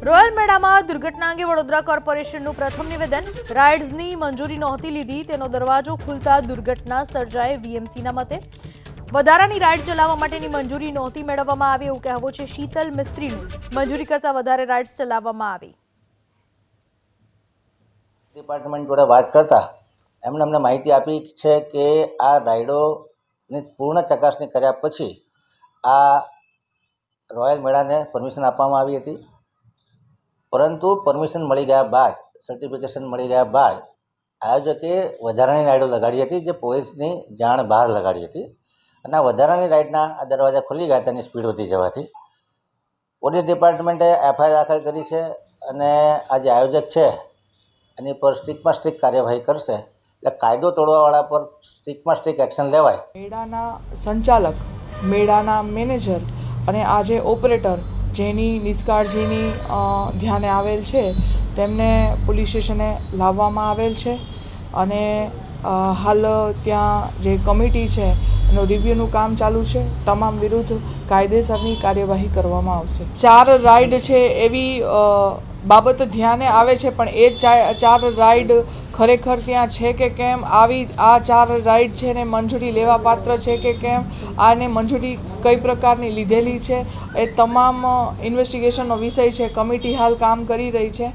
Royal મેળામાં દુર્ઘટના અંગે વડોદરા કોર્પોરેશનનું પ્રથમ નિવેદન। રાઇડ્સની મંજૂરી નહોતી લીધી તેનો દરવાજો ખુલતા દુર્ઘટના સર્જાઈ। વીએમસીના મતે વધારાની રાઇડ ચલાવવા માટેની મંજૂરી નહોતી મેળવવામાં આવી એવું કહેવું છે શીતલ મિસ્ત્રીનું। મંજૂરી કરતાં વધારે રાઇડ્સ ચલાવવામાં આવી। ડિપાર્ટમેન્ટ જોડે વાત કરતા એમણે અમને માહિતી આપી છે કે આ રાઇડોની પૂર્ણ ચકાસણી કર્યા પછી આ રોયલ મેળાને પરમિશન આપવામાં આવી હતી, પરંતુ પરમિશન મળી ગયા બાદ, સર્ટિફિકેશન મળી ગયા બાદ આયોજકે વધારાની રાઇડો લગાડી હતી, જે પોલીસની જાણ બહાર લગાડી હતી અને આ વધારાની રાઇડના આ દરવાજા ખુલી ગયા તેની સ્પીડ વધી જવાથી પોલીસ ડિપાર્ટમેન્ટે એફઆઈઆર દાખલ કરી છે અને આ જે આયોજક છે એની પર સ્ટ્રિક્ટમાં સ્ટ્રિક્ટ કાર્યવાહી કરશે। એટલે કાયદો તોડવાવાળા પર સ્ટ્રિક્ટમાં સ્ટ્રિક્ટ એક્શન લેવાય। મેળાના સંચાલક, મેળાના મેનેજર અને આજે ઓપરેટર જેની નિષ્કાળજીની ધ્યાને આવેલ છે તેમને પોલીસ સ્ટેશને લાવવામાં આવેલ છે અને હાલ ત્યાં જે કમિટી છે એનું રિવ્યૂનું કામ ચાલુ છે। તમામ વિરુદ્ધ કાયદેસરની કાર્યવાહી કરવામાં આવશે। 4 રાઇડ છે એવી બાબત ધ્યાને આવે છે, પણ એ 4 રાઇડ ખરેખર ત્યાં છે કે કેમ, આવી આ 4 રાઇડ છે ને મંજૂરી લેવા પાત્ર છે કે કેમ, આને મંજૂરી કઈ પ્રકારની લીધેલી છે, એ તમામ ઇન્વેસ્ટિગેશનનો વિષય છે। કમિટી હાલ કામ કરી રહી છે।